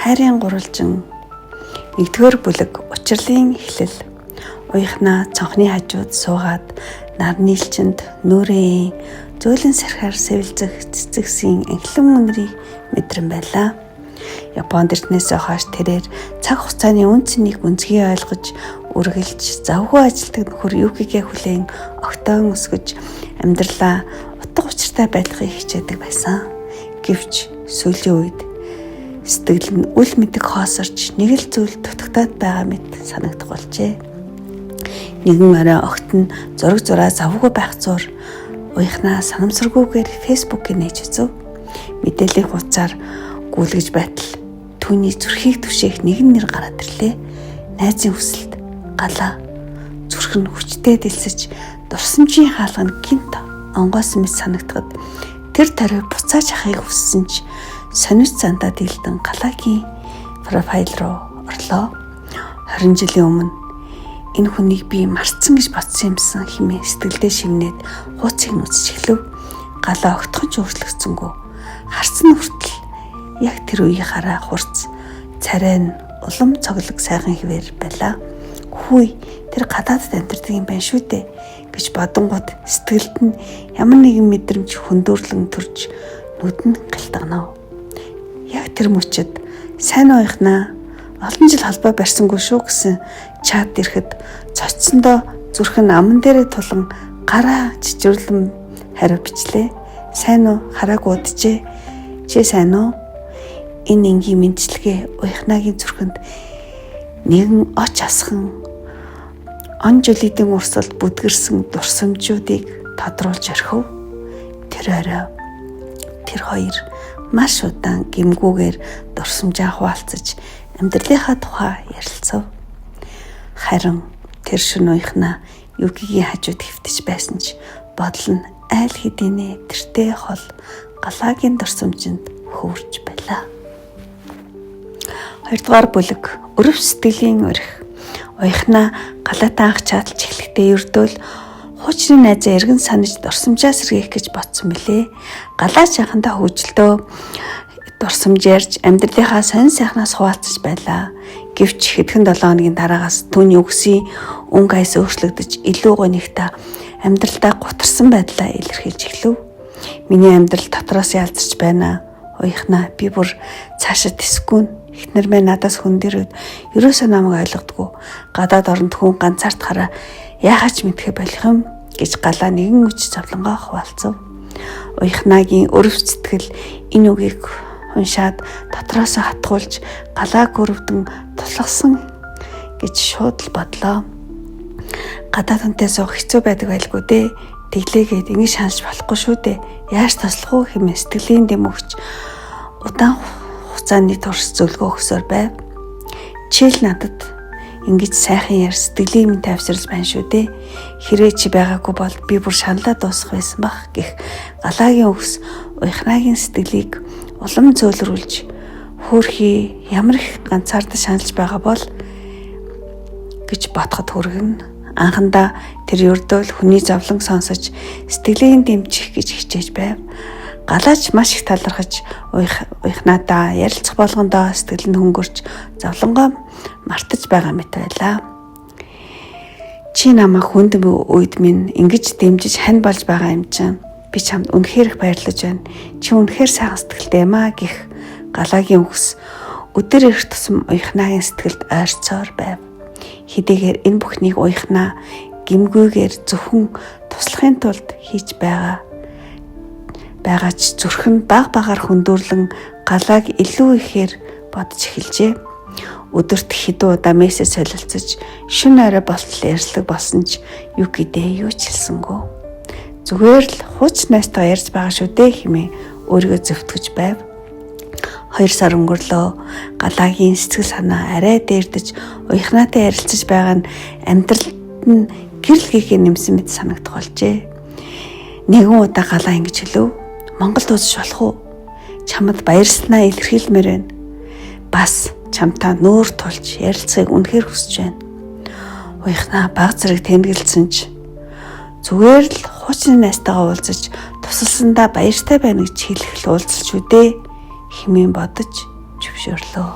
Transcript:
Хайрын гурвалжин 1-р бүлэг учрлын эхлэл. Уяхнаа цонхны хажууд суугаад нар нийлчэнд нүрээ зөөлөн сархаар сэвэлзэх цэцэгсийн анхлан үнэрийг мэдрэн байлаа. Японд ирснээс хойш тэрээр цаг хугацааны үн цэнийг гүнзгий ойлгож, үргэлж завгүй ажилтдаг нөхөр Юкигээ хүлээн огтоон өсгөж амьдралаа утга учиртай байхыг хичээдэг байсан. Гэвч сүүлийн үед сэтгэл нь үл мэдэг хоосорч нэг л зүйл дутагтаад байгаа мэт санагдах болжээ. Нэгэн орой огт нь зураг зураа завгүй байх зур уяхнаа санамсаргүйгээр фэйсбүүкийг нээж үзв. Мэдээллийн хуудасаар гүйлгэж байтал түүний зүрхийг түшээх нэгэн нэр гараад ирлээ. Найзын хүсэлт галаа. Зүрх нь хүчтэй дэлсэж дурсамжийн хаалга нь гинт онгоосон мэт санагдахад тэр тариу буцааж ахыг хүссэн ч сонирч зандаа дэлдэн галаагийн профайл руу орлоо. 20 жилийн өмнө энэ хүнийг би марцсан гэж бодсон юмсан хэмээн сэтгэлдээ шивнээд хууцыг нүцэж эхлэв. Галаа огтхон ч өөрчлөгдсөнгүй. Харцны хүртэл яг тэр үеийнхаараа хурц царай нь улам цоглог сайхан хിവэр байлаа. Хүй тэр гадаадд амьдардаг юм байна шүү дээ гэж бодонгууд сэтгэлд нь ямар нэгэн мэдрэмж хөндөөрлөн төрж нүд нь галтганав. Яг тэр мөчөд сайн уяхнаа олон жил холбоо барьсангүй шүү гэсэн чат ирэхэд цоцсондоо зүрх нь аман дээрээ тулан гараа чичвэрлэн хариу бичлээ. Сайн уу хараагүй уджээ. Чи сайн уу? Энэ энгийн мэдчилгээ уяхнагийн зүрхэнд нэгэн оч асхан он жилийн урсгалд бүдгэрсэн дурсамжуудыг тодруулж орхив. Тэр орой тэр хоёр маш удаан гэмгүүгээр дурсамжаа хуваалцаж амьдралынхаа тухай ярилцав. Харин тэр шөнө уяхнаа Юкигийн хажууд хэвтэж байсан ч бодол нь айл хэдийнэ тэртээ хол галаагийн дурсамжинд хөвөрч байлаа. 2-р бүлэг өрөв сэтгэлийн өрх. Уяхнаа галаатай анх чадалж эхлэхдээ ердөөл хуучны найзаа эргэн санаж дурсамжаа сэргээх гэж бодсон билээ. Галаа чанхандаа хөвжөлтөө дурсамж ярьж амьдралынхаа сонин сайхнаас хуваалцаж байлаа. Гэвч хэдхэн 7 хоногийн дараагаас түүний үгсийн өнгө айс өөрчлөгдөж илүү гонигтай амьдралдаа гутарсан байдлаа илэрхийлж эхлэв. Миний амьдрал дотроос ялзарч байна. Уяхнаа би бүр цаашаа тэсгүй. Эхнэр минь надаас хүндэрээд ерөөсөө намайг ойлгодгүй. Гадаад оронд хүн ганцаардахаараа яахаач мэдхэ болох юм гэж галаа нэгэн үч зовлонгоо хуваалцав. Уяхнагийн өрөв сэтгэл энэ үгийг уншаад дотроосоо хатгуулж галааг өрөвдөн тулгсан гэж шууд л бодлоо. Гадаад хүнтэй суух хэцүү байдаг байлгүй дээ. Тэглээгээд ингэж шаналж болохгүй шүү дээ. Яаж тослох уу хэмээн сэтгэлийн дэм өгч удаан хугацааны турш зөвлөгөө өгсөөр байв. Чил надад ингэж сайхан яар сэтгэлийн минь тавьсарч байна шүү дээ. Хэрвээ чи байгаагүй бол би бүр шаналаа дуусах байсан бах гэх галаагийн үгс уяхнагийн сэтгэлийг улам зөөлрүүлж хөөрхий ямар их ганцаардаж шаналж байгаа бол гэж бодоход хүргэн анхандаа тэр ердөөл хүний зовлон сонсож сэтгэлийн дэмжих гэж хичээж байв. Галаач маш их талархаж уяхнаадаа ярилцах болгондоо сэтгэл нь хөнгөрч зовлонгоо мартаж байгаа мэт байлаа. Чи намайг хүнд үед минь ингэж дэмжиж хань болж байгаа юм чинь би чамд үнэхээр их баярлаж байна. Чи үнэхээр сайхан сэтгэлтэй юм аа гэх галаагийн үгс өдөр ирэх тусам уяхнагийн сэтгэлд ойрцоор байв. Хэдийгээр энэ бүхнийг уяхнаа гимгүйгээр зөвхөн туслахын тулд хийж байгаач зүрх нь баг багаар хөндөөрлөн галааг илүү ихээр бодож эхэлжээ. Өдөрт хэдэн удаа мессеж солилцож шөнө орой болтол ярьслаг болсон ч Юкидээ юу ч хэлсэнгүй. Зүгээр л хууч найстайгаа ярьж байгаа шүү дээ хэмээн өөрийгөө зөвтгөж байв. 2 сар өнгөрлөө. Галаагийн сэтгэл санаа арай дээрдэж уяхнаатай ярилцаж байгаа нь амьдралд нь гэрэл гээхээ нэмсэн мэт санагдах болжээ. Нэгэн удаа галаа ингэж хэлв. Монголд үзэж болох уу? Чамд баярлснаа илэрхийлмээр байна. Бас чамтай нүүр тулж ярилцахыг үнэхээр хүсэж байна. Уяхнаа баг зэрэг тэмдэглэсэн ч зүгээр л хуучны найстайгаа уулзаж тусалсандаа баяртай байна гэж хэлэх л уулзал шүү дээ хэмээн бодож зөвшөөрлөө.